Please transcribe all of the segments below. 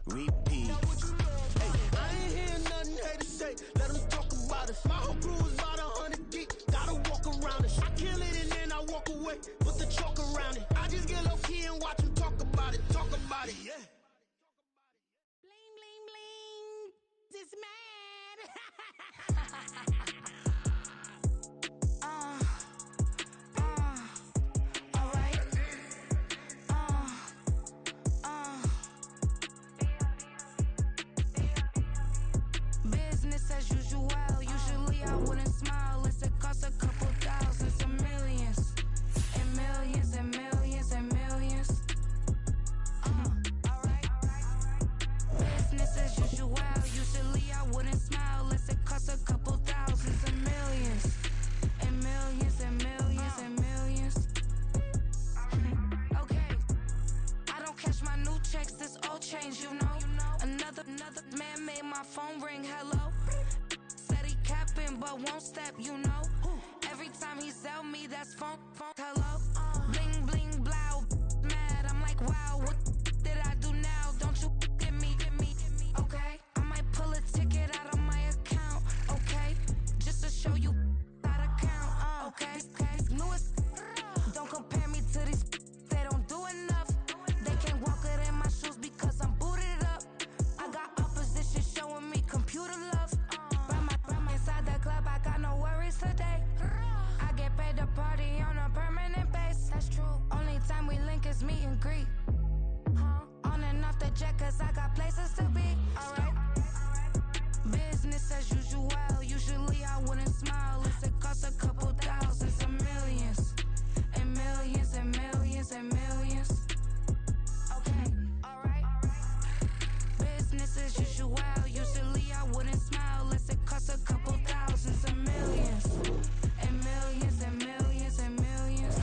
repeat. Hey, I ain't hearing nothing haters say. Let them talk about us. My whole crew is about 100 deep. Gotta walk around it. I kill it and then I walk away. Put the chalk around it. I just get low key and watch them talk about it. Talk about it, yeah. Bling, bling, bling. It's mad. Business as usual. Usually I wouldn't smile. It's it costs a couple thousands and millions. And millions and millions and millions. Alright. Business as usual. Usually I wouldn't smile. Unless it costs a couple thousands and millions. And millions and millions and millions. Okay. I don't catch my new checks, this old change, you know. Another man made my phone ring, hello. Said he capping but won't step, you know. Every time he sell me, that's phone, hello. Bling, bling, blow, mad, I'm like, wow, what did I do now? Don't you get me, okay? I might pull a ticket out of my account, okay? Just to show you how to count, okay? Newest, don't compare me to these, they don't do enough. They can't walk it in my shoes because I'm booted up. I got opposition showing me computer love. Run my inside the club, I got no worries today. I get paid to party on a permanent base. That's true. Only time we link is meet and greet. On and off the jet, cause I got places to be. Alright. Business as usual. Usually I wouldn't smile. Unless it costs a couple thousands and millions. And millions and millions and millions. Okay, alright. Business as usual. Usually I wouldn't smile unless it costs a couple thousands and millions. And millions and millions and millions.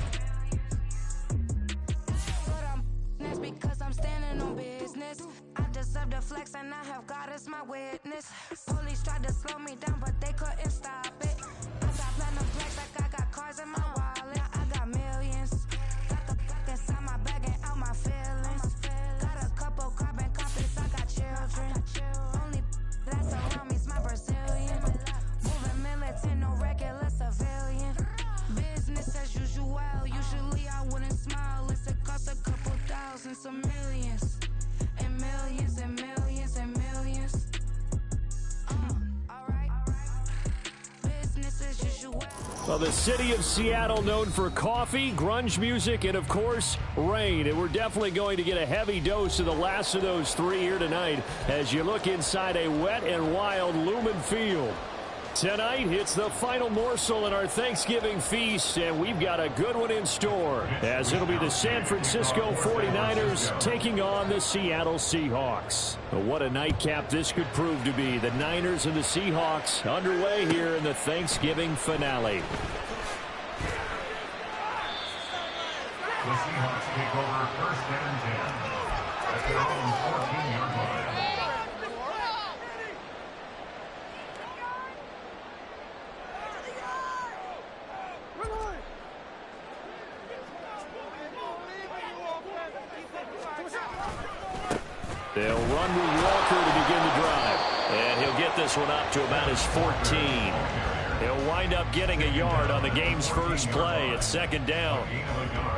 But that's because I'm standing on business. I deserve the flex and I have God as my witness. Police tried to slow me down but they couldn't stop it. I got platinum plaques like I got cars in my wallet. I got millions. Got the fuck inside my bag and out my feelings. Got a couple carbon copies, I got children. Only that's around me's my Brazilian. Moving militant, no regular civilian. Business as usual. Usually I wouldn't smile unless it costs a couple thousands of millions. And millions and millions and millions. Alright. Business as usual. Well, the city of Seattle known for coffee, grunge music, and, of course, rain. And we're definitely going to get a heavy dose of the last of those three here tonight as you look inside a wet and wild Lumen Field. Tonight, it's the final morsel in our Thanksgiving feast, and we've got a good one in store, as it'll be the San Francisco 49ers taking on the Seattle Seahawks. But what a nightcap this could prove to be. The Niners and the Seahawks underway here in the Thanksgiving finale. The Seahawks take over first and 10 at their own 14-yard line. They'll run with Walker to begin the drive. And he'll get this one up to about his 14. He'll wind up getting a yard on the game's first play at second down.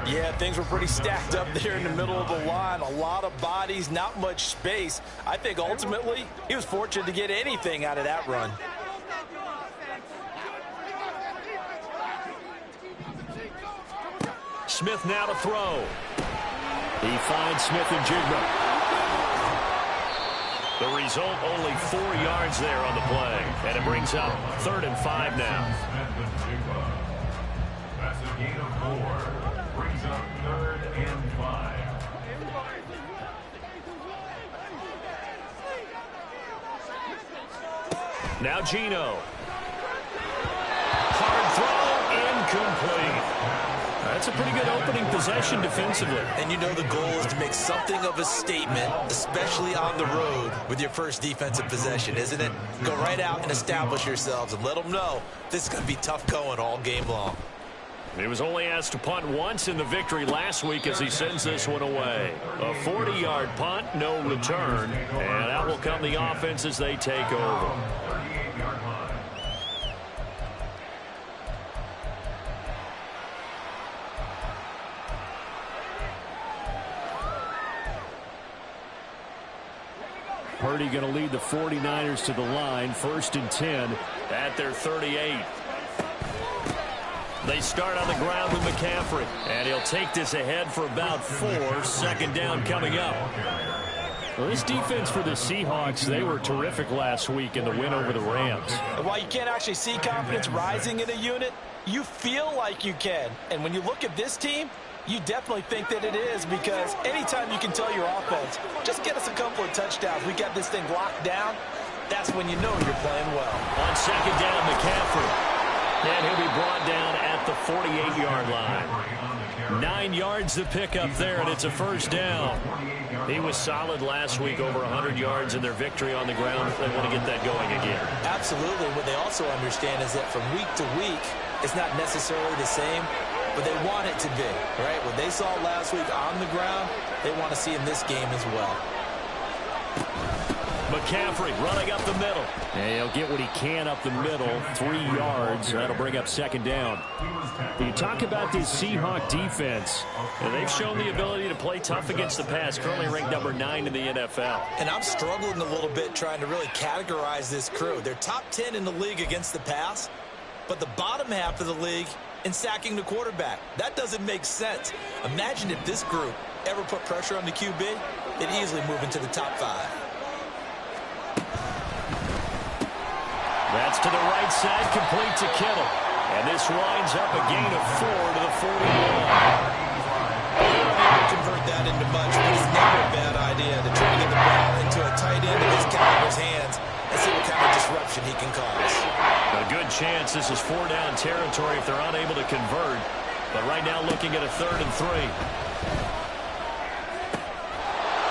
Yeah, things were pretty stacked up there in the middle of the line. A lot of bodies, not much space. I think ultimately he was fortunate to get anything out of that run. Smith now to throw. He finds Smith and Jigba. The result, only 4 yards there on the play. And it brings up 3rd and 5 now. That's a gain of 4. Brings up 3rd and 5. Now Geno. Hard throw, incomplete. That's a pretty good opening possession defensively. And you know the goal is to make something of a statement, especially on the road with your first defensive possession, isn't it? Go right out and establish yourselves and let them know this is going to be tough going all game long. He was only asked to punt once in the victory last week as he sends this one away. A 40-yard punt, no return, and out will come the offense as they take over. Purdy going to lead the 49ers to the line, 1st and 10 at their 38. They start on the ground with McCaffrey, and he'll take this ahead for about 4. 2nd down coming up. Well, this defense for the Seahawks, they were terrific last week in the win over the Rams. And while you can't actually see confidence rising in a unit, you feel like you can. And when you look at this team, you definitely think that it is, because anytime you can tell your offense, just get us a couple of touchdowns, we got this thing locked down, that's when you know you're playing well. On 2nd down, McCaffrey. And he'll be brought down at the 48-yard line. 9 yards to pick up there, and it's a 1st down. He was solid last week, over 100 yards in their victory on the ground. They want to get that going again. Absolutely. What they also understand is that from week to week, it's not necessarily the same, but they want it to be, right? What they saw last week on the ground, they want to see in this game as well. McCaffrey running up the middle. And he'll get what he can up the middle. 3 yards. That'll bring up 2nd down. When you talk about this Seahawk defense, they've shown the ability to play tough against the pass. Currently ranked number 9 in the NFL. And I'm struggling a little bit trying to really categorize this crew. They're top 10 in the league against the pass, but the bottom half of the league in sacking the quarterback. That doesn't make sense. Imagine if this group ever put pressure on the QB, they'd easily move into the top 5. That's to the right side, complete to Kittle. And this winds up a gain of 4 to the 41. They don't need to convert that into much, but it's never a bad idea to try to get the ball into a tight end of his caliber's hands and see what kind of disruption he can cause. A good chance this is 4-down territory if they're unable to convert. But right now looking at a 3rd and 3.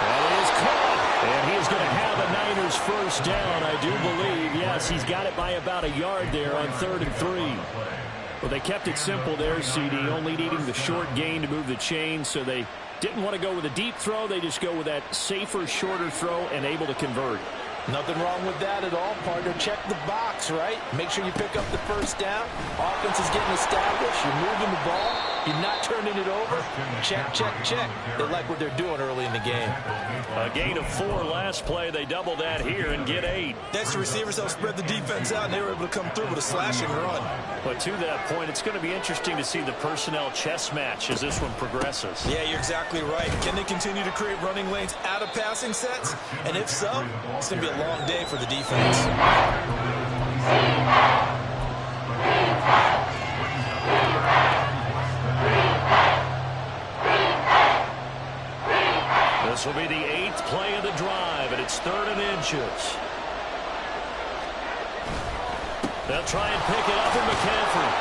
That is caught. And he is going to have a Niners 1st down, I do believe. Yes, he's got it by about a yard there on 3rd and 3. Well, they kept it simple there, CD, only needing the short gain to move the chain, so they didn't want to go with a deep throw. They just go with that safer, shorter throw and able to convert. Nothing wrong with that at all, partner. Check the box, right? Make sure you pick up the 1st down. Offense is getting established. You're moving the ball. You're not turning it over. Check, check, check. They like what they're doing early in the game. A gain of 4 last play. They double that here and get 8. Next, the receivers help spread the defense out, and they were able to come through with a slashing run. But to that point, it's going to be interesting to see the personnel chess match as this one progresses. Yeah, you're exactly right. Can they continue to create running lanes out of passing sets? And if so, it's going to be a long day for the defense. This will be the 8th play of the drive, and it's 3rd and inches. They'll try and pick it up with McCaffrey.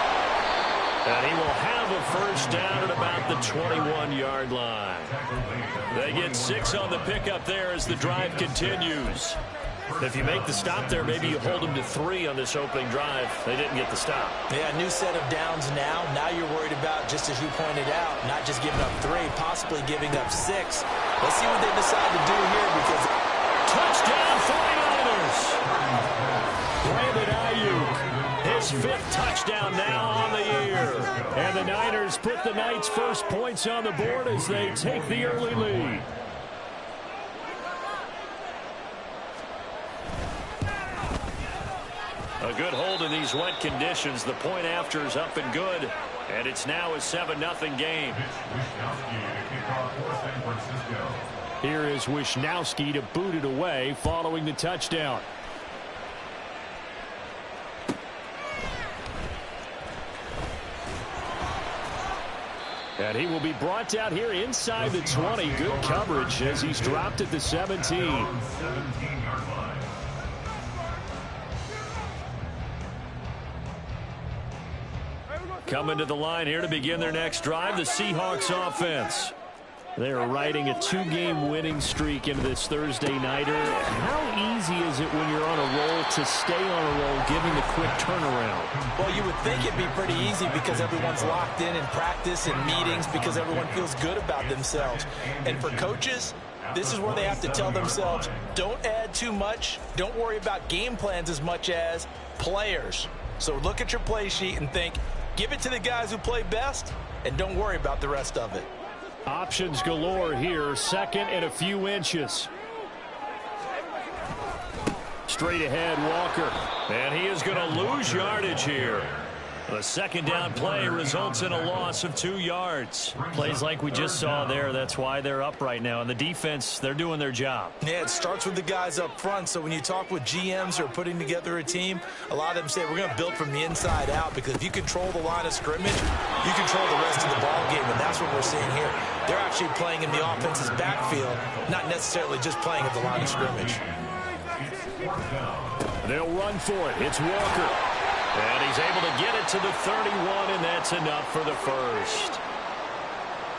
And he will have a 1st down at about the 21-yard line. They get 6 on the pickup there as the drive continues. If you make the stop there, maybe you hold them to 3 on this opening drive. They didn't get the stop. Yeah, new set of downs now. Now you're worried about, just as you pointed out, not just giving up 3, possibly giving up 6. Let's see what they decide to do here, because touchdown 49ers. Brandon Ayuk, his 5th touchdown now on the year. And the Niners put the Knights' first points on the board as they take the early lead. A good hold in these wet conditions. The point after is up and good. And it's now a 7-0 game. Here is Wishnowski to boot it away following the touchdown. And he will be brought down here inside the 20. Good coverage as he's dropped at the 17. Coming to the line here to begin their next drive, the Seahawks offense. They're riding a 2-game winning streak into this Thursday nighter. How easy is it when you're on a roll to stay on a roll given the quick turnaround? Well, you would think it'd be pretty easy because everyone's locked in practice and meetings because everyone feels good about themselves. And for coaches, this is where they have to tell themselves, don't add too much. Don't worry about game plans as much as players. So look at your play sheet and think, give it to the guys who play best, and don't worry about the rest of it. Options galore here. Second and a few inches. Straight ahead, Walker. And he is going to lose yardage here. The second down play results in a loss of 2 yards. Plays like we just saw there. That's why they're up right now. And the defense, they're doing their job. Yeah, it starts with the guys up front. So when you talk with GMs who are putting together a team, a lot of them say we're going to build from the inside out, because if you control the line of scrimmage, you control the rest of the ball game. And that's what we're seeing here. They're actually playing in the offense's backfield, not necessarily just playing at the line of scrimmage. They'll run for it. It's Walker. And he's able to get it to the 31, and that's enough for the first.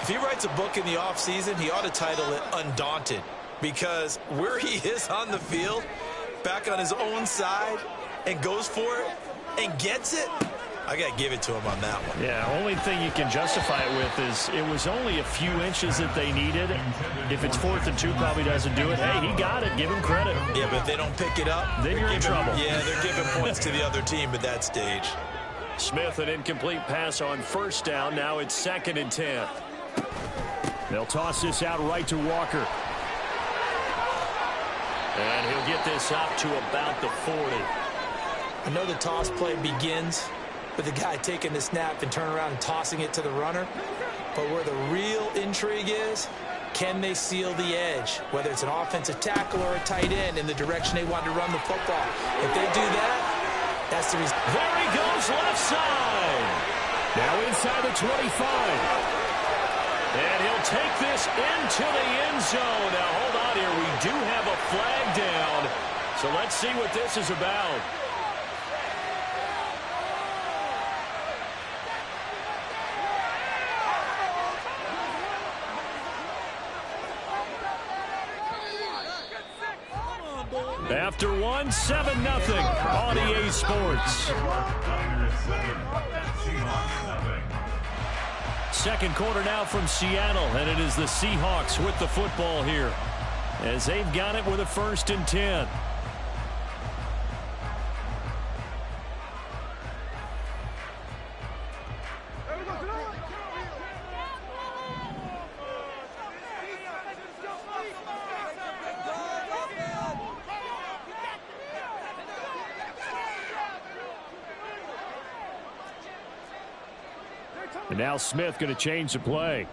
If he writes a book in the offseason, he ought to title it Undaunted, because where he is on the field, back on his own side, and goes for it and gets it, I got to give it to him on that one. Yeah, only thing you can justify it with is it was only a few inches that they needed. If it's 4th and 2, probably doesn't do it. Hey, he got it. Give him credit. Yeah, but if they don't pick it up, then you're in trouble. Yeah, they're giving points to the other team at that stage. Smith, an incomplete pass on first down. Now it's 2nd and 10. They'll toss this out right to Walker. And he'll get this up to about the 40. I know the toss play begins with the guy taking the snap and turning around and tossing it to the runner. But where the real intrigue is, can they seal the edge, whether it's an offensive tackle or a tight end, in the direction they want to run the football? If they do that, that's the reason. There he goes, left side. Now inside the 25. And he'll take this into the end zone. Now, hold on here. We do have a flag down. So let's see what this is about. After 1, 7-0 on EA Sports. Second quarter now from Seattle, and it is the Seahawks with the football here, as they've got it with a 1st and 10. And now Smith going to change the play.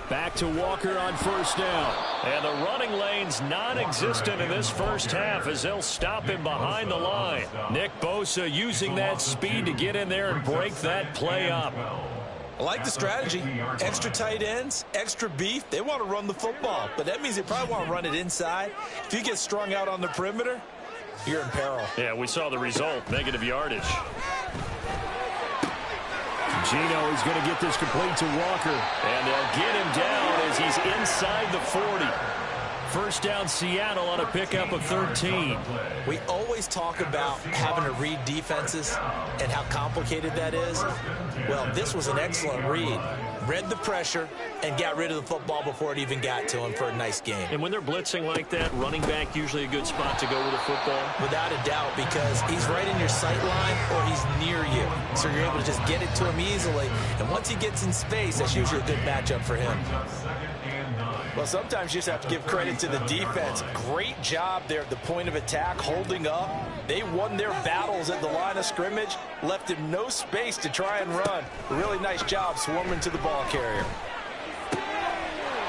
Back to Walker on first down. And the running lane's non-existent in this first half as they'll stop him behind the line. Nick Bosa using that speed to get in there and break that play up. I like the strategy. Extra tight ends, extra beef. They want to run the football, but that means they probably want to run it inside. If you get strung out on the perimeter, you're in peril. Yeah, we saw the result, negative yardage. Gino is going to get this complete to Walker, and they'll get him down as he's inside the 40. First down, Seattle on a pickup of 13. We always talk about having to read defenses and how complicated that is. Well, this was an excellent read. Read the pressure and got rid of the football before it even got to him for a nice game. And when they're blitzing like that, running back usually a good spot to go with the football? Without a doubt, because he's right in your sight line or he's near you. So you're able to just get it to him easily. And once he gets in space, that's usually a good matchup for him. Well, sometimes you just have to give credit to the defense. Great job there at the point of attack, holding up. They won their battles at the line of scrimmage, left him no space to try and run. A really nice job swarming to the ball carrier.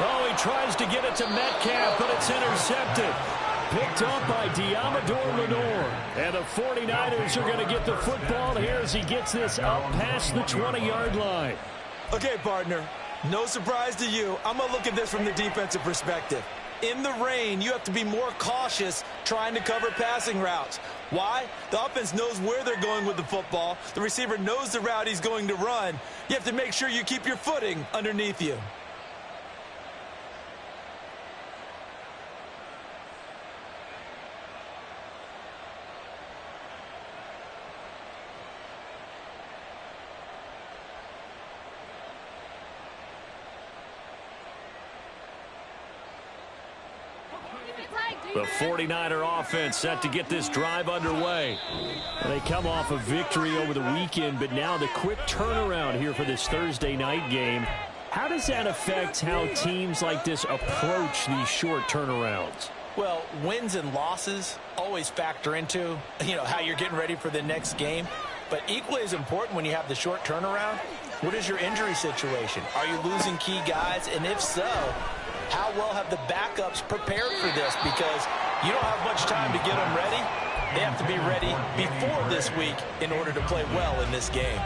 Oh, he tries to get it to Metcalf, but it's intercepted. Picked up by Diamador Lenore. And the 49ers are going to get the football here as he gets this up past the 20-yard line. Okay, partner. No surprise to you. I'm going to look at this from the defensive perspective. in the rain, you have to be more cautious trying to cover passing routes. Why? The offense knows where they're going with the football. The receiver knows the route he's going to run. You have to make sure you keep your footing underneath you. The 49er offense set to get this drive underway. They come off a victory over the weekend, but now the quick turnaround here for this Thursday night game. How does that affect how teams like this approach these short turnarounds? Well, wins and losses always factor into, how you're getting ready for the next game. But equally as important when you have the short turnaround, what is your injury situation? Are you losing key guys? And if so, how well have the backups prepared for this? Because you don't have much time to get them ready. They have to be ready before this week in order to play well in this game.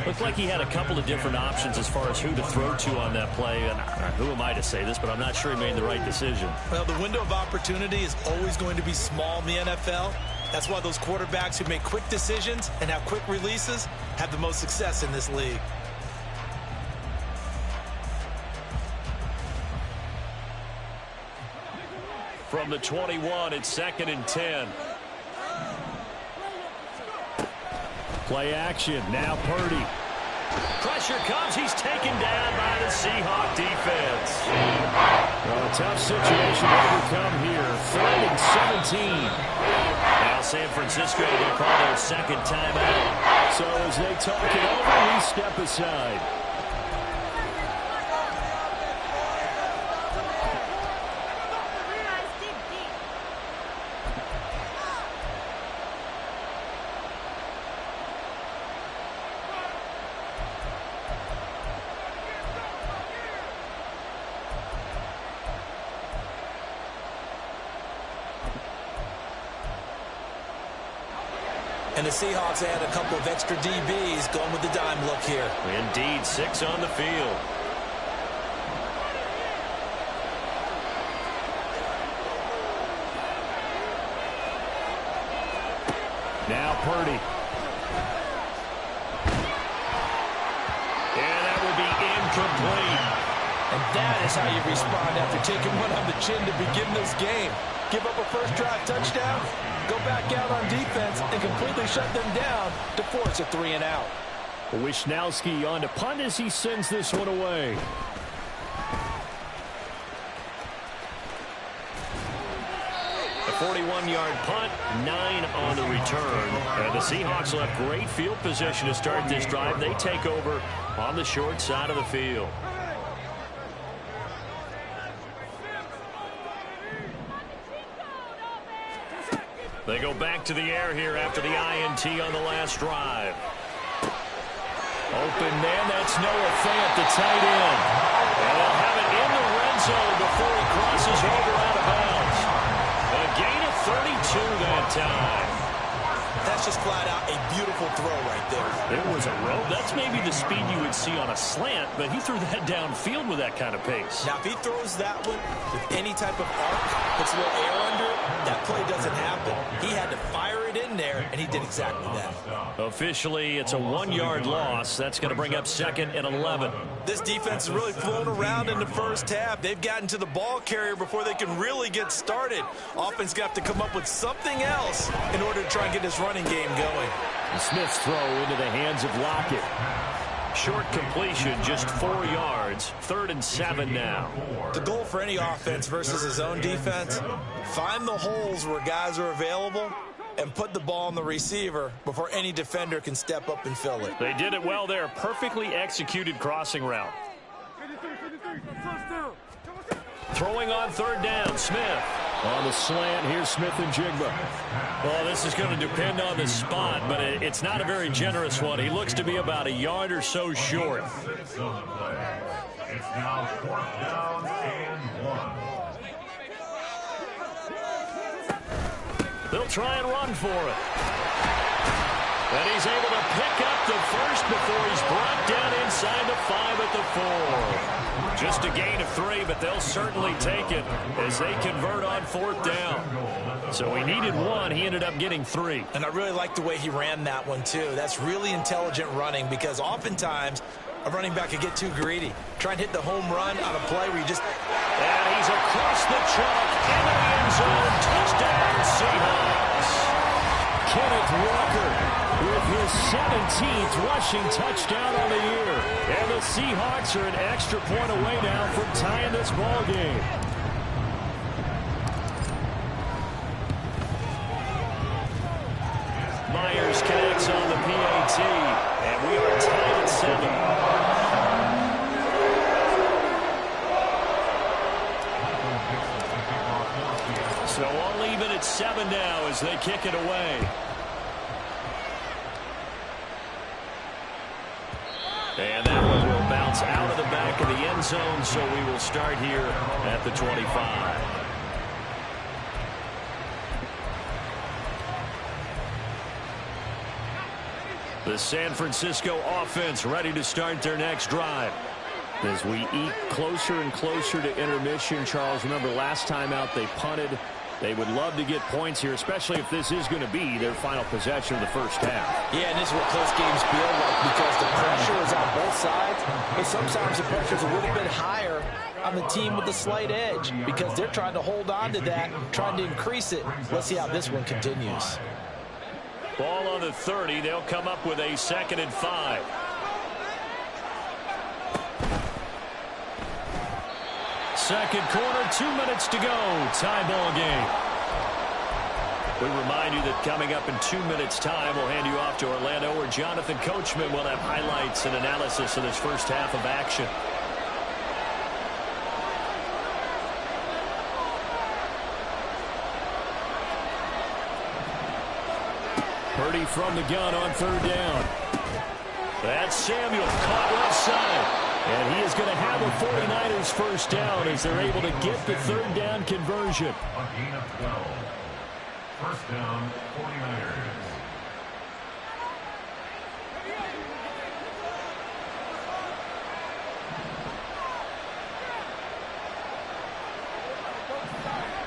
Looked like he had a couple of different options as far as who to throw to on that play. And who am I to say this, but I'm not sure he made the right decision. Well, the window of opportunity is always going to be small in the NFL. That's why those quarterbacks who make quick decisions and have quick releases have the most success in this league. From the 21, it's 2nd and 10. Play action. Now Purdy. Pressure comes. He's taken down by the Seahawk defense. Well, a tough situation to overcome here. 3rd and 17. Now San Francisco will call their second timeout. So as they talk it over, we step aside. And the Seahawks add a couple of extra DBs going with the dime look here. Indeed, 6 on the field. Now Purdy. And that will be incomplete. And that is how you respond after taking one on the chin to begin this game. Give up a first drive touchdown, go back out on defense, and completely shut them down to force a 3-and-out. Wishnowski on to punt as he sends this one away. A 41-yard punt, 9 on the return. And the Seahawks will have great field position to start this drive. They take over on the short side of the field. They go back to the air here after the INT on the last drive. Open man, that's Noah Fant, the tight end. And they'll have it in the red zone before he crosses over out of bounds. A gain of 32 that time. That's just flat out a beautiful throw right there. It was a rope. That's maybe the speed you would see on a slant, but he threw that downfield with that kind of pace. Now, if he throws that one with any type of arc, puts a little air under it, that play doesn't happen. He had to fire it in there, and he did exactly that. Officially, it's a 1-yard loss. That's going to bring up 2nd and 11. This defense has really flown around in the first half. They've gotten to the ball carrier before they can really get started. Offense got to come up with something else in order to try and get this running game going. Smith's throw into the hands of Lockett. Short completion, just 4 yards. 3rd and 7 now. The goal for any offense versus his own defense, find the holes where guys are available and put the ball on the receiver before any defender can step up and fill it. They did it well there. Perfectly executed crossing route. Throwing on 3rd down, Smith. On the slant, here's Smith and Jigba. Well, this is going to depend on the spot, but it's not a very generous one. He looks to be about a yard or so short. It's now 4th down and 1. They'll try and run for it. And he's able to pick up the first before he's brought down inside the 5 at the 4. Just a gain of 3, but they'll certainly take it as they convert on 4th down. So he needed 1. He ended up getting 3. And I really like the way he ran that one, too. That's really intelligent running because oftentimes a running back could get too greedy. Try and hit the home run on a play where you just... And he's across the chalk into the end zone. Touchdown, Seahawks. Kenneth Walker with his 17th rushing touchdown on the year. And the Seahawks are an extra point away now from tying this ball game. Myers connects on the PAT, and we are tied at 7. So all even at 7 now as they kick it away. And that one will bounce out of the back of the end zone, so we will start here at the 25. The San Francisco offense ready to start their next drive. As we eat closer and closer to intermission, Charles, remember last time out they punted. They would love to get points here, especially if this is going to be their final possession of the first half. Yeah, and this is what close games feel like because the pressure is on both sides, but sometimes the pressure is a little bit higher on the team with the slight edge because they're trying to hold on to that, trying to increase it. Let's see how this one continues. Ball on the 30. They'll come up with a 2nd and 5. Second quarter, 2 minutes to go. Tie ball game. We remind you that coming up in 2 minutes' time, we'll hand you off to Orlando, where Jonathan Coachman will have highlights and analysis of this first half of action. Purdy from the gun on 3rd down. That's Samuel caught left side. And he is going to have a 49ers first down as they're able to get the 3rd down conversion. A gain of 12. First down, 49ers.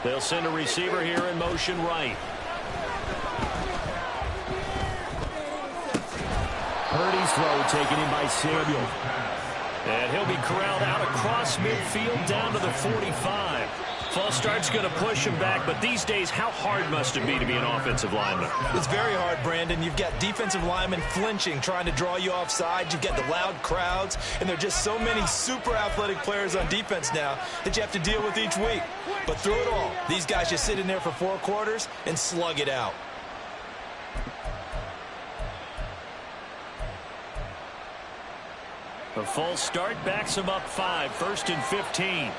They'll send a receiver here in motion right. Purdy's throw taken in by Samuel. And he'll be corralled out across midfield down to the 45. False start's going to push him back, but these days, how hard must it be to be an offensive lineman? It's very hard, Brandon. You've got defensive linemen flinching, trying to draw you offside. You've got the loud crowds, and there are just so many super athletic players on defense now that you have to deal with each week. But through it all, these guys just sit in there for 4 quarters and slug it out. A false start backs him up 5, 1st and 15.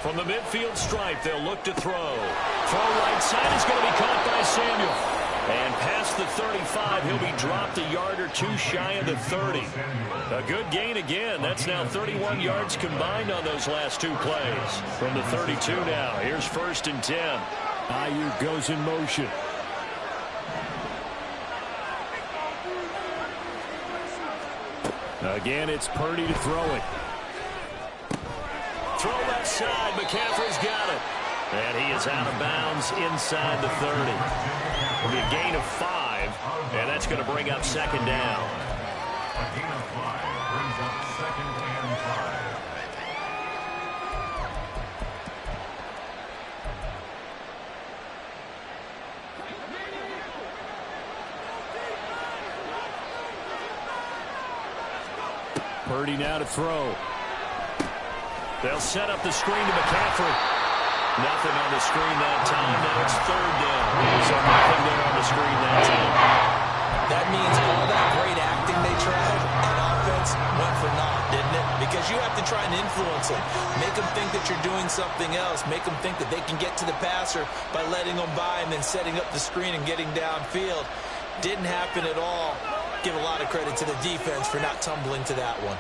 From the midfield stripe, they'll look to throw. Throw right side is going to be caught by Samuel. And past the 35, he'll be dropped a yard or 2 shy of the 30. A good gain again. That's now 31 yards combined on those last 2 plays. From the 32 now, here's 1st and 10. Ayuk goes in motion. Again, it's Purdy to throw it. Throw left side. McCaffrey's got it. And he is out of bounds inside the 30. It'll be a gain of 5, and that's going to bring up 2nd down. A gain of 5 brings up 2nd and 5. Purdy now to throw. They'll set up the screen to McCaffrey. Nothing on the screen that time. Now it's 3rd down. So nothing there on the screen that time. That means all that great acting they tried, and offense went for naught, didn't it? Because you have to try and influence them. Make them think that you're doing something else. Make them think that they can get to the passer by letting them by and then setting up the screen and getting downfield. Didn't happen at all. Give a lot of credit to the defense for not tumbling to that one.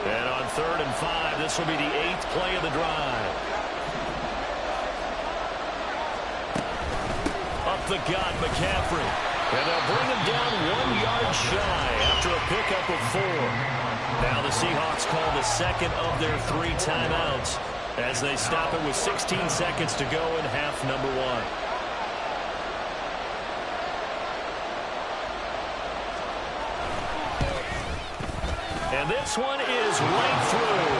And on 3rd and 5, this will be the 8th play of the drive. the gut, McCaffrey. And they'll bring him down 1 yard shy after a pickup of 4. Now the Seahawks call the second of their 3 timeouts as they stop it with 16 seconds to go in half number 1. And this one is right through.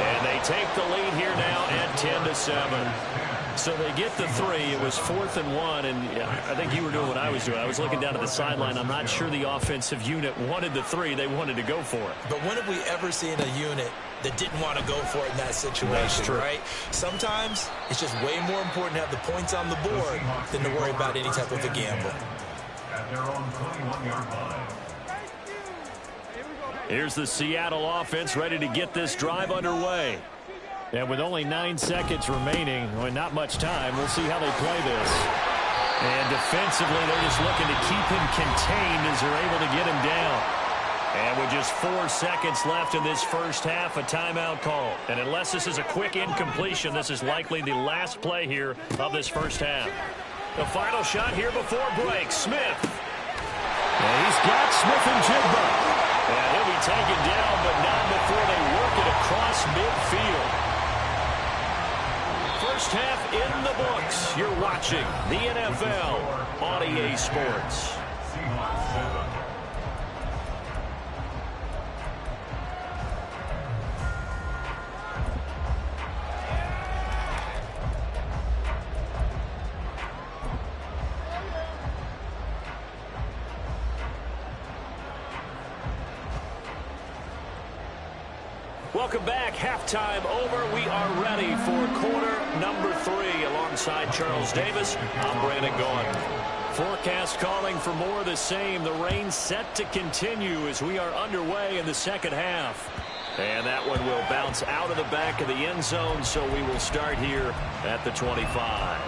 And they take the lead here now at 10-7. So they get the 3. It was 4th and 1, and I think you were doing what I was doing. I was looking down at the sideline. I'm not sure the offensive unit wanted the 3. They wanted to go for it. But when have we ever seen a unit that didn't want to go for it in that situation, right? Sometimes it's just way more important to have the points on the board than to worry about any type of a gamble. At their own 21-yard line. Here's the Seattle offense ready to get this drive underway. And with only 9 seconds remaining, well, not much time, we'll see how they play this. And defensively, they're just looking to keep him contained as they're able to get him down. And with just 4 seconds left in this first half, a timeout call. And unless this is a quick incompletion, this is likely the last play here of this first half. The final shot here before break, Smith. And he's got Smith and Jigba. And he'll be taken down, but not before they work it across midfield. First half in the books. You're watching the NFL on EA Sports. Seahawks 7. Welcome back. Halftime over. We are ready for quarter number 3. Alongside Charles Davis, I'm Brandon Gaughan. Forecast calling for more of the same. The rain set to continue as we are underway in the second half. And that one will bounce out of the back of the end zone, so we will start here at the 25.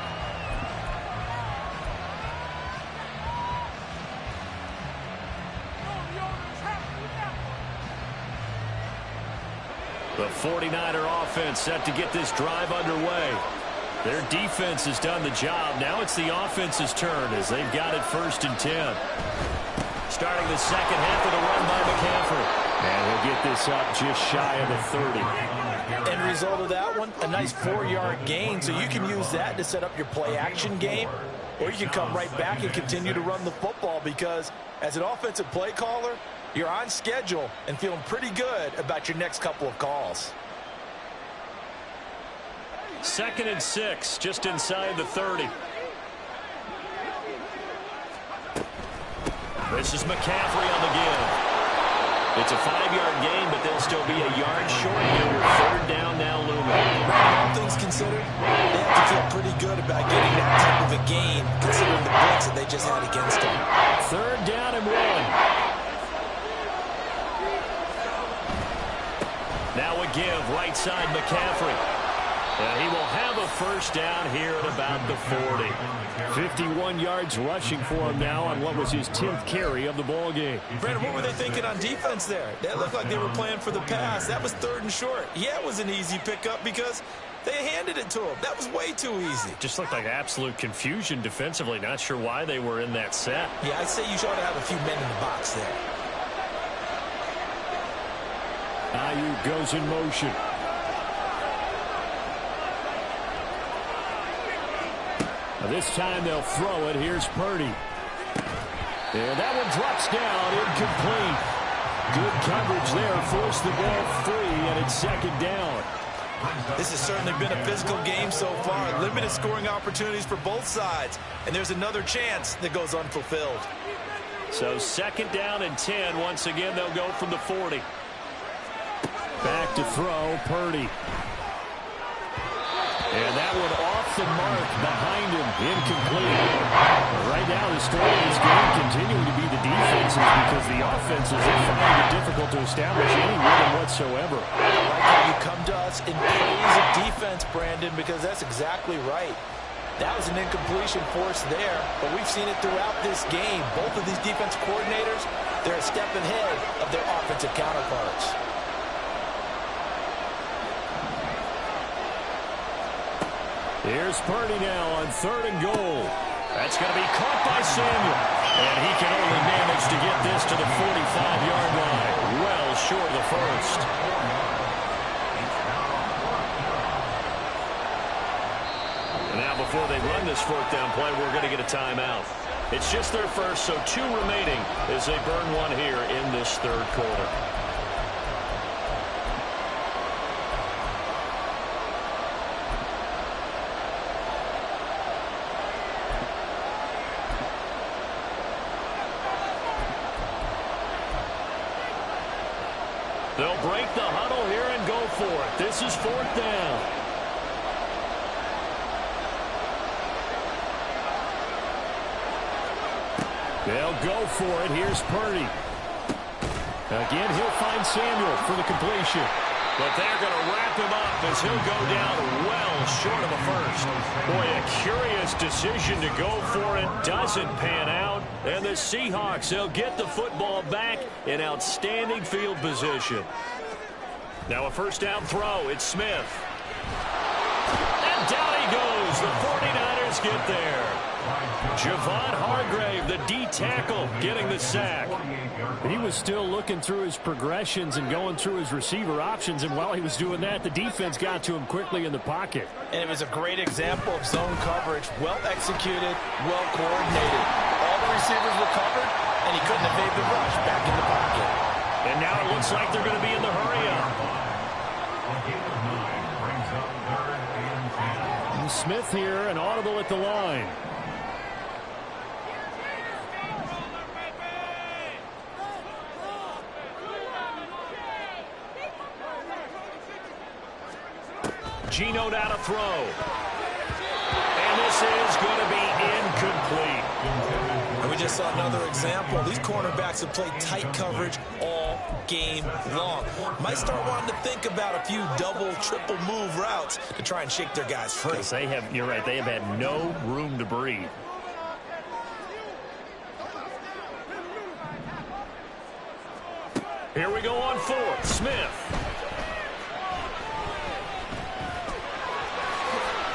The 49er offense set to get this drive underway. Their defense has done the job. Now it's the offense's turn as they've got it 1st and 10. Starting the second half with a run by McCaffrey. And he'll get this up just shy of the 30. End result of that one, a nice 4-yard gain. So you can use that to set up your play-action game, or you can come right back and continue to run the football because as an offensive play caller, you're on schedule and feeling pretty good about your next couple of calls. 2nd and 6, just inside the 30. This is McCaffrey on the give. It's a 5-yard gain, but they'll still be a yard short here with 3rd down now looming. All things considered, they have to feel pretty good about getting that type of a gain considering the blitz that they just had against them. 3rd down and 1. Now a give, right side McCaffrey. And he will have a 1st down here at about the 40. 51 yards rushing for him now on what was his 10th carry of the ball game. Brandon, what were they thinking on defense there? That looked like they were playing for the pass. That was 3rd and short. Yeah, it was an easy pickup because they handed it to him. That was way too easy. Just looked like absolute confusion defensively. Not sure why they were in that set. Yeah, I'd say you ought to have a few men in the box there. Ayuk goes in motion. Now this time they'll throw it. Here's Purdy. And that one drops down, incomplete. Good coverage there. Forced the ball free, and it's 2nd down. This has certainly been a physical game so far. Limited scoring opportunities for both sides. And there's another chance that goes unfulfilled. So 2nd down and 10. Once again, they'll go from the 40. Back to throw, Purdy. And that one off the mark behind him, incomplete. Right now, the story of this game continuing to be the defenses because the offenses are finding it difficult to establish any rhythm whatsoever. I like how you come to us in praise of defense, Brandon, because that's exactly right. That was an incompletion forced there, but we've seen it throughout this game. Both of these defense coordinators, they're a step ahead of their offensive counterparts. Here's Purdy now on 3rd and goal. That's going to be caught by Samuel. And he can only manage to get this to the 45-yard line. Well short of the first. And now before they run this fourth down play, we're going to get a timeout. It's just their first, so 2 remaining as they burn one here in this third quarter. They'll break the huddle here and go for it. This is fourth down. They'll go for it. Here's Purdy. Again, he'll find Samuel for the completion. But they're going to wrap him up as he'll go down well short of a first. Boy, a curious decision to go for it. Doesn't pan out. And the Seahawks, they'll get the football back in outstanding field position. Now a first down throw. It's Smith. And down he goes. The 49ers get there. Javon Hargrave, the D tackle, getting the sack. He was still looking through his progressions and going through his receiver options, and while he was doing that, the defense got to him quickly in the pocket. And it was a great example of zone coverage, well executed, well coordinated. All the receivers were covered, and he couldn't evade the rush back in the pocket. And now it looks like they're going to be in the hurry-up. Smith here, an audible at the line. Geno down to throw. And this is going to be incomplete. And we just saw another example. These cornerbacks have played tight coverage all game long. Might start wanting to think about a few double, triple move routes to try and shake their guys free. They have, you're right, they have had no room to breathe. Here we go on fourth. Smith.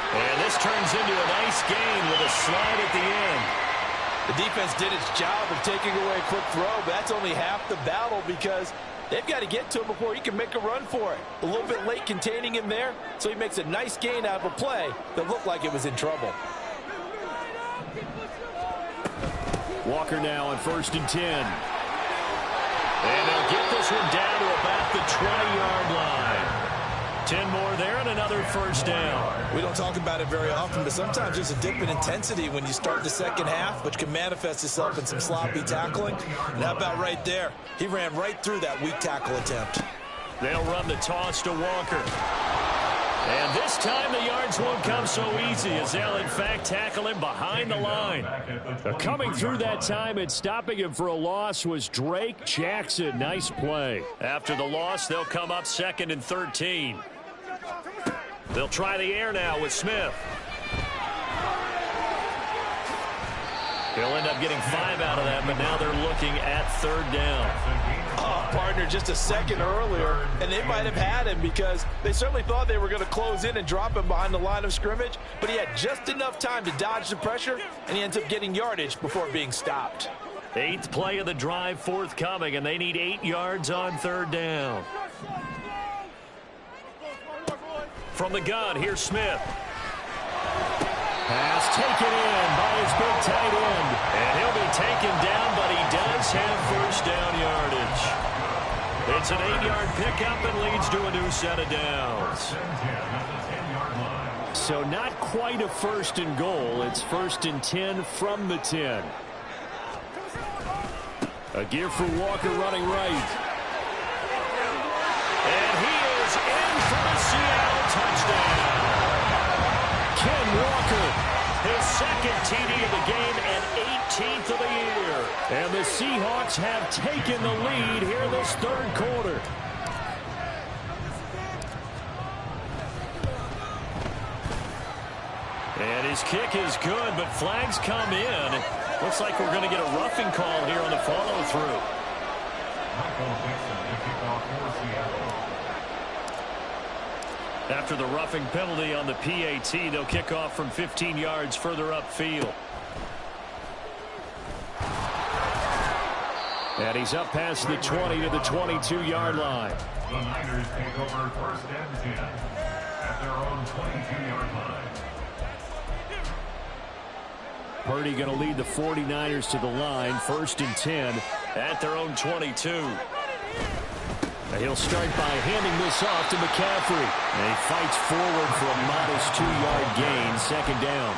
And this turns into a nice gain with a slide at the end. The defense did its job of taking away a quick throw, but that's only half the battle because they've got to get to him before he can make a run for it. A little bit late containing him there, so he makes a nice gain out of a play that looked like it was in trouble. Walker now on 1st and 10. And they'll get this one down to about the 20-yard line. 10 more there and another first down. We don't talk about it very often, but sometimes there's a dip in intensity when you start the second half, which can manifest itself in some sloppy tackling. And how about right there? He ran right through that weak tackle attempt. They'll run the toss to Walker. And this time the yards won't come so easy as they'll, in fact, tackle him behind the line. Coming through that time and stopping him for a loss was Drake Jackson. Nice play. After the loss, they'll come up 2nd and 13. They'll try the air now with Smith. He'll end up getting 5 out of that, but now they're looking at 3rd down. Oh, partner, just a second earlier, and they might have had him because they certainly thought they were going to close in and drop him behind the line of scrimmage, but he had just enough time to dodge the pressure, and he ends up getting yardage before being stopped. 8th play of the drive forthcoming, and they need 8 yards on 3rd down. From the gun, here's Smith. Pass taken in by his big tight end. And he'll be taken down, but he does have first down yardage. It's an 8-yard pickup and leads to a new set of downs. So not quite a 1st and goal. It's 1st and 10 from the 10. A gear for Walker running right. And he is in for the Seattle touchdown. Ken Walker, his 2nd TD of the game and 18th of the year. And the Seahawks have taken the lead here in this 3rd quarter. And his kick is good, but flags come in. Looks like we're going to get a roughing call here on the follow-through. After the roughing penalty on the PAT, they'll kick off from 15 yards further upfield. And he's up past the 20 to the 22-yard line. The Niners take over first and 10 at their own 22-yard line. Purdy going to lead the 49ers to the line, first and 10 at their own 22. And he'll start by handing this off to McCaffrey. And he fights forward for a modest 2-yard gain, second down.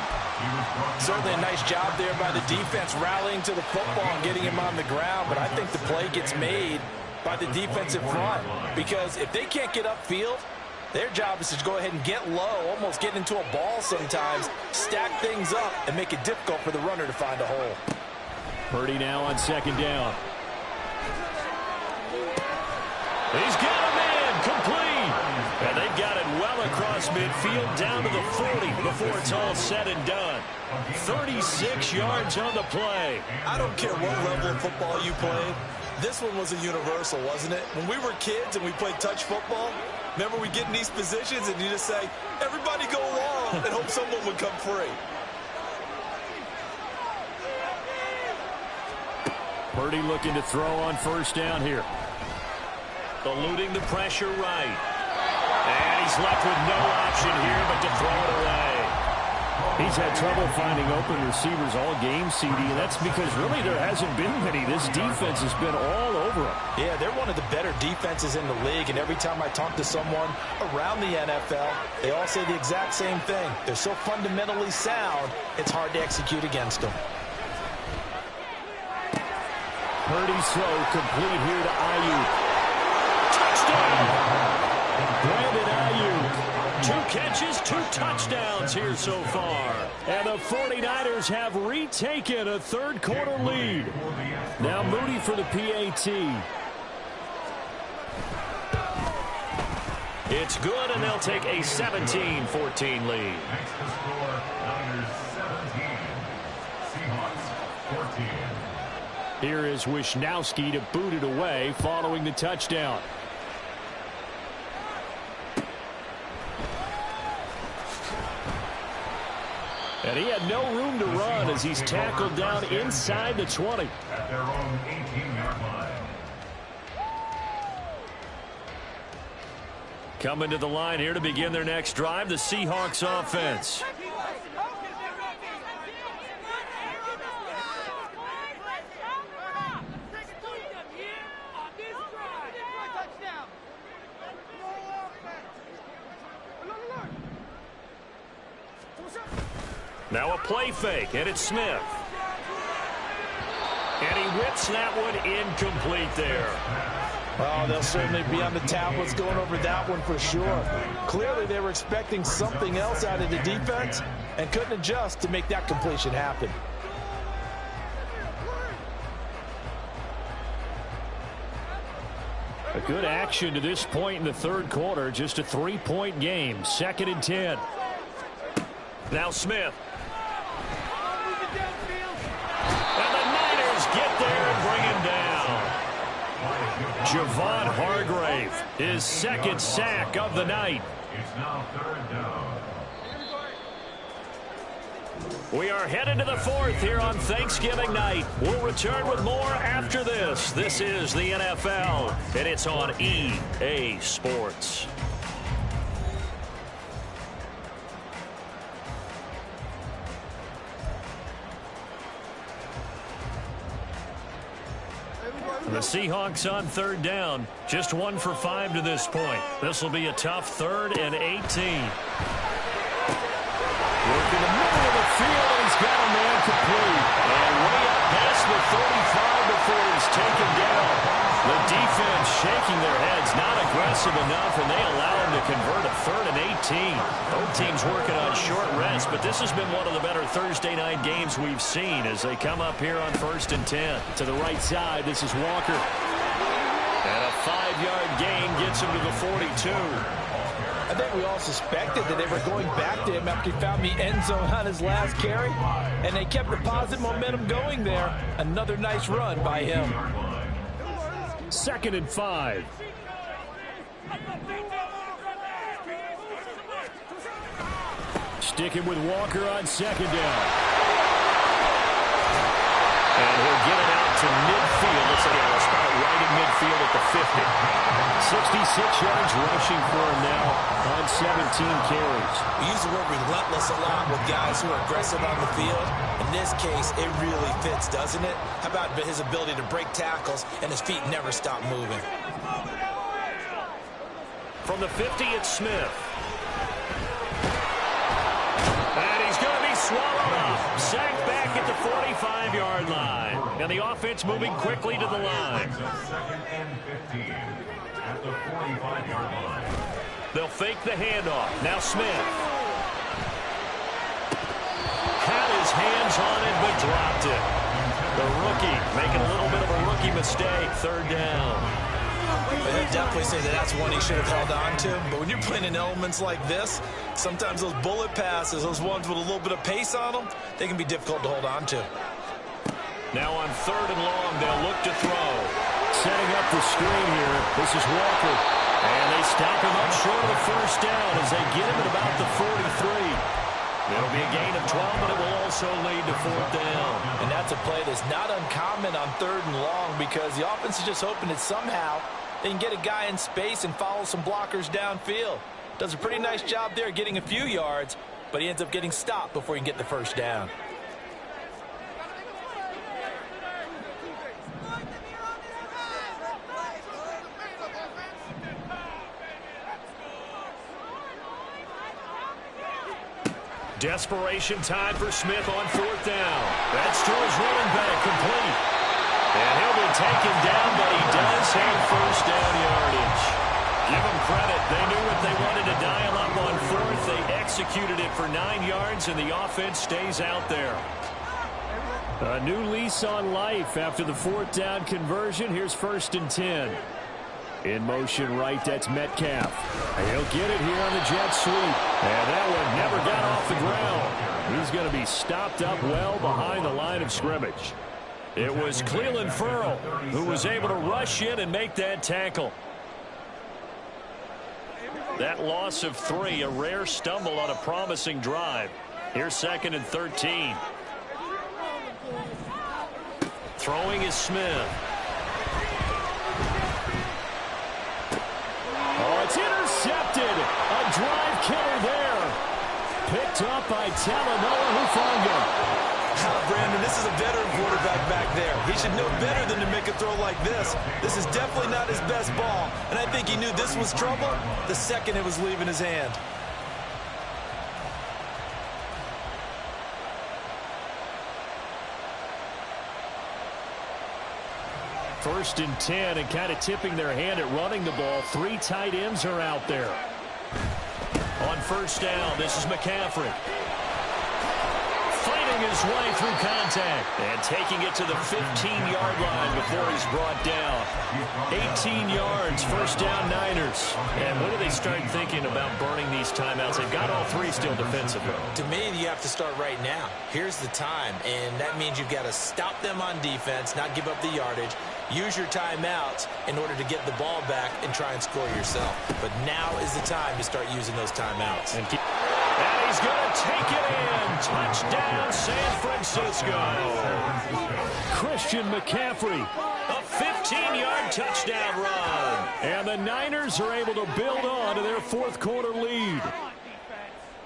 Certainly a nice job there by the defense rallying to the football and getting him on the ground, but I think the play gets made by the defensive front because if they can't get upfield, their job is to go ahead and get low, almost get into a ball sometimes, stack things up, and make it difficult for the runner to find a hole. Purdy now on second down. He's got a man complete. And they've got it well across midfield down to the 40 before it's all said and done. 36 yards on the play. I don't care what level of football you played. This one was a universal, wasn't it? When we were kids and we played touch football, remember we get in these positions and you just say, everybody go along and hope someone would come free. Purdy looking to throw on first down here. Eluding the pressure right. And he's left with no option here but to throw it away. He's had trouble finding open receivers all game, CD, and that's because really there hasn't been many. This defense has been all over him. Yeah, they're one of the better defenses in the league, and every time I talk to someone around the NFL, they all say the exact same thing. They're so fundamentally sound, it's hard to execute against them. Purdy's throw complete here to Ayuk. Touchdown! Brandon Ayuk, 2 catches, 2 touchdowns here so far. And the 49ers have retaken a third-quarter lead. Now Moody for the PAT. It's good, and they'll take a 17-14 lead. Next to score, Niners 17, Seahawks 14. Here is Wisnowski to boot it away following the touchdown. And he had no room to run as he's tackled down inside the 20. At their own 18-yard line. Coming to the line here to begin their next drive, the Seahawks offense. Now a play fake, and it's Smith. And he whips that one incomplete there. Oh, they'll certainly be on the tablets going over that one for sure. Clearly they were expecting something else out of the defense and couldn't adjust to make that completion happen. A good action to this point in the third quarter. Just a 3-point game. Second and 10. Now Smith. And the Niners get there and bring him down. Javon Hargrave, his second sack of the night. It's now third down. We are headed to the fourth here on Thanksgiving night. We'll return with more after this. This is the NFL, and it's on EA Sports. The Seahawks on third down. Just 1 for 5 to this point. This will be a tough 3rd and 18. Working the middle of the field, and he's got a man complete. And way up past the 35 before he's taken down. The defense shaking their heads, not aggressive enough, and they allow him to convert a 3rd and 18. Both teams working on short rest, but this has been one of the better Thursday night games we've seen as they come up here on 1st and 10. To the right side, this is Walker. And a 5-yard gain gets him to the 42. I think we all suspected that they were going back to him after he found the end zone on his last carry, and they kept the positive momentum going there. Another nice run by him. 2nd and 5. Sticking with Walker on 2nd down. And he'll get it out to midfield. Looks like he'll start right in midfield at the 50. 66 yards rushing for him now on 17 carries. We use the word relentless a lot with guys who are aggressive on the field. In this case, it really fits, doesn't it? How about his ability to break tackles and his feet never stop moving? From the 50, it's Smith. And he's going to be swallowed up. Sacked back at the 45-yard line. And the offense moving quickly to the line. Second and 15 at the 45-yard line. They'll fake the handoff. Now Smith. Had his hands on it, but dropped it. The rookie making a little bit of a rookie mistake. Third down. I'd definitely say that that's one he should have held on to. But when you're playing in elements like this, sometimes those bullet passes, those ones with a little bit of pace on them, they can be difficult to hold on to. Now on third and long, they'll look to throw. Setting up the screen here. This is Walker. And they stop him up short of the first down as they get him at about the 43. It'll be a gain of 12, but it will also lead to fourth down. And that's a play that's not uncommon on third and long because the offense is just hoping that somehow they can get a guy in space and follow some blockers downfield. Does a pretty nice job there getting a few yards, but he ends up getting stopped before he can get the first down. Desperation time for Smith on fourth down. That's to his running back, complete. And he'll be taken down, but he does have first down yardage. Give him credit. They knew what they wanted to dial up on fourth. They executed it for 9 yards, and the offense stays out there. A new lease on life after the fourth down conversion. Here's first and 10. In motion right, that's Metcalf. He'll get it here on the jet sweep. And that one never got off the ground. He's going to be stopped up well behind the line of scrimmage. It was Cleveland Ferrell who was able to rush in and make that tackle. That loss of 3, a rare stumble on a promising drive. Here's second and 13. Throwing is Smith. Oh, it's intercepted. A drive killer there. Picked up by Talanoa Hufanga. Brandon, this is a veteran quarterback back there. He should know better than to make a throw like this. This is definitely not his best ball, and I think he knew this was trouble the second it was leaving his hand. First and 10, and kind of tipping their hand at running the ball. 3 tight ends are out there. On first down, this is McCaffrey. Fighting his way through contact. And taking it to the 15-yard line before he's brought down. 18 yards, first down Niners. And when do they start thinking about burning these timeouts? They've got all 3 still defensively. To me, you have to start right now. Here's the time, and that means you've got to stop them on defense, not give up the yardage. Use your timeouts in order to get the ball back and try and score yourself. But now is the time to start using those timeouts. And he's going to take it in. Touchdown, San Francisco. Christian McCaffrey, a 15-yard touchdown run. And the Niners are able to build on to their fourth quarter lead.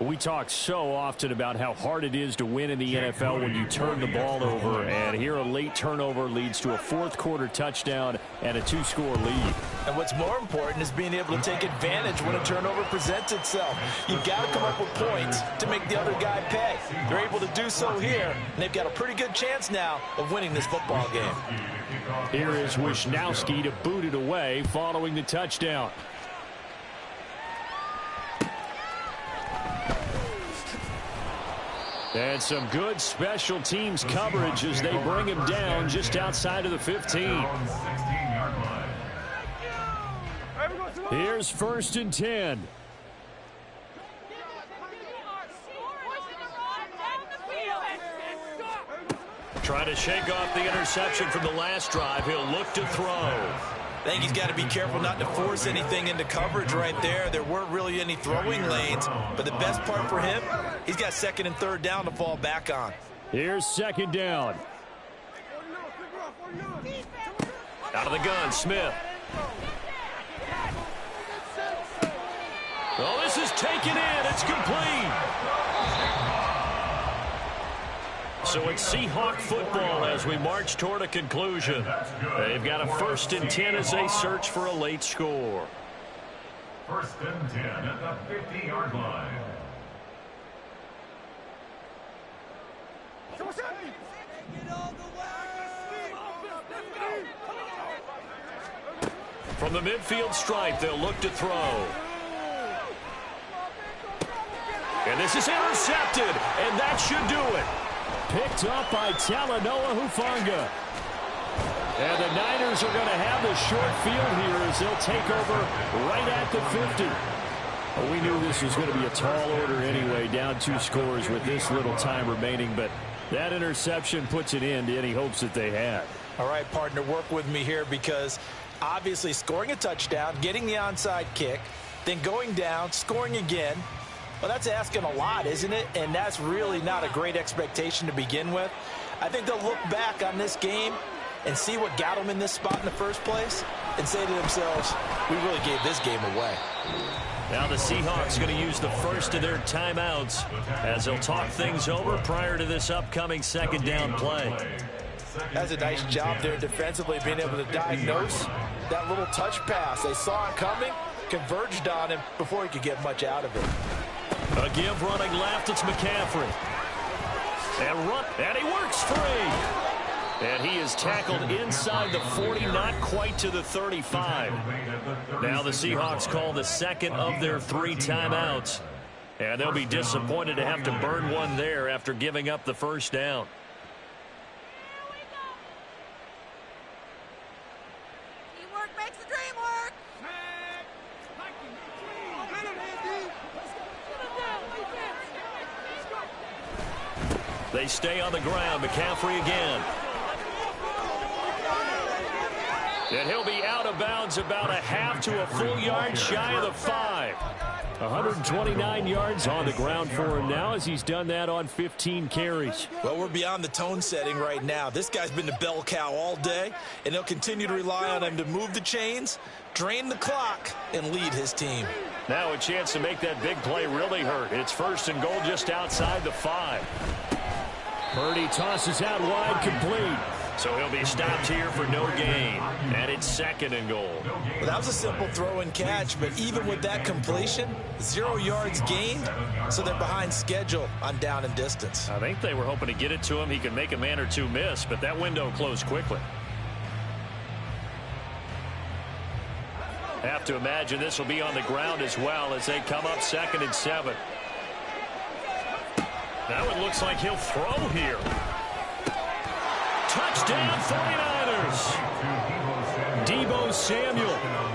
We talk so often about how hard it is to win in the NFL when you turn the ball over, and here a late turnover leads to a fourth quarter touchdown and a 2-score lead. And what's more important is being able to take advantage when a turnover presents itself. You've got to come up with points to make the other guy pay. They're able to do so here, and they've got a pretty good chance now of winning this football game. Here is Wisnowski to boot it away following the touchdown. And some good special teams coverage as they bring him down just outside of the 15. Here's first and 10. Trying to shake off the interception from the last drive. He'll look to throw. I think he's got to be careful not to force anything into coverage right there. There weren't really any throwing lanes, but the best part for him, he's got second and third down to fall back on. Here's second down. Out of the gun, Smith. Oh, this is taken in. It's complete. So it's Seahawk football as we march toward a conclusion. They've got a 1st and 10 as they search for a late score. 1st and 10 at the 50-yard line. From the midfield stripe, they'll look to throw. And this is intercepted, and that should do it. Picked up by Talanoa Hufanga. And the Niners are going to have the short field here as they'll take over right at the 50. Well, we knew this was going to be a tall order anyway, down 2 scores with this little time remaining, but that interception puts an end to any hopes that they had. All right, partner, work with me here because obviously scoring a touchdown, getting the onside kick, then going down, scoring again. Well, that's asking a lot, isn't it? And that's really not a great expectation to begin with. I think they'll look back on this game and see what got them in this spot in the first place and say to themselves, we really gave this game away. Now the Seahawks going to use the first of their timeouts as they'll talk things over prior to this upcoming 2nd down play. That's a nice job there defensively, being able to diagnose that little touch pass. They saw it coming, converged on him before he could get much out of it. A give running left, it's McCaffrey. And he works free. And he is tackled inside the 40, not quite to the 35. Now the Seahawks call the 2nd of their 3 timeouts. And they'll be disappointed to have to burn one there after giving up the 1st down. Teamwork makes the dream work. They stay on the ground. McCaffrey again. And he'll be out of bounds about a half to a full yard shy of the 5. 129 yards on the ground for him now as he's done that on 15 carries. Well, we're beyond the tone setting right now. This guy's been the bell cow all day, and they'll continue to rely on him to move the chains, drain the clock, and lead his team. Now a chance to make that big play really hurt. It's 1st and goal just outside the 5. Purdy tosses out wide, complete. So he'll be stopped here for no gain. And it's 2nd and goal. Well, that was a simple throw and catch, but even with that completion, 0 yards gained, so they're behind schedule on down and distance. I think they were hoping to get it to him. He could make a man or two miss, but that window closed quickly. Have to imagine this will be on the ground as well as they come up 2nd and 7. Now it looks like he'll throw here. Touchdown 49ers. Deebo Samuel,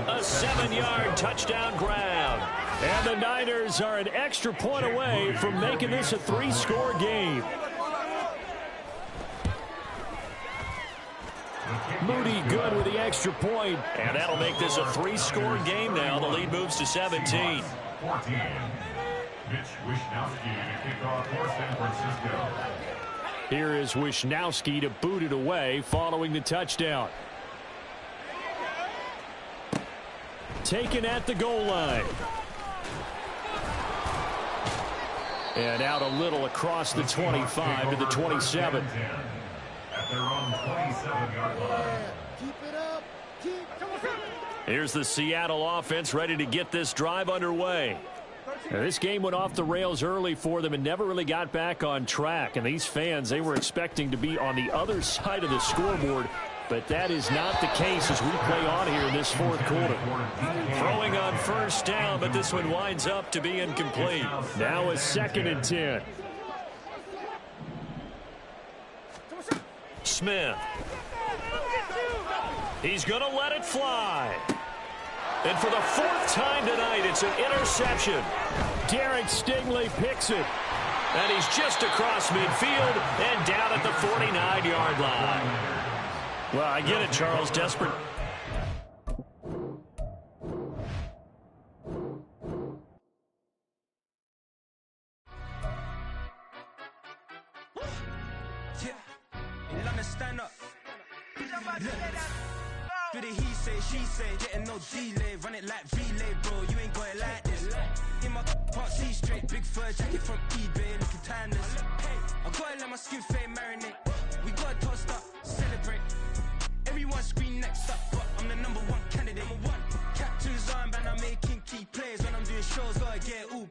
a 7-yard touchdown grab. And the Niners are an extra point away from making this a 3-score game. Moody good with the extra point. And that'll make this a 3-score game now. The lead moves to 17. 14. Mitch Wishnowsky to kick off for San Francisco. Here is Wishnowsky to boot it away following the touchdown. Taken at the goal line. And out a little across the 25 to the 27. At their own 27-yard line. Keep it up. Here's the Seattle offense ready to get this drive underway. Now, this game went off the rails early for them and never really got back on track. And these fans, they were expecting to be on the other side of the scoreboard. But that is not the case as we play on here in this 4th quarter. Throwing on 1st down, but this one winds up to be incomplete. Now a 2nd and 10. Smith. He's going to let it fly. And for the 4th time tonight, it's an interception. Derek Stingley picks it. And he's just across midfield and down at the 49-yard line. Well, I get it, Charles. Desperate. Yeah, let me stand up. Do the he say, she say, getting no delay. Run it like relay, bro, you ain't got it like this. In my part C straight, big fur jacket from eBay, looking timeless. I gotta let my skin fade marinate. We gotta toast up, celebrate. Everyone scream next up, but I'm the #1 candidate. Captain's armband, I'm making key plays. When I'm doing shows, gotta get all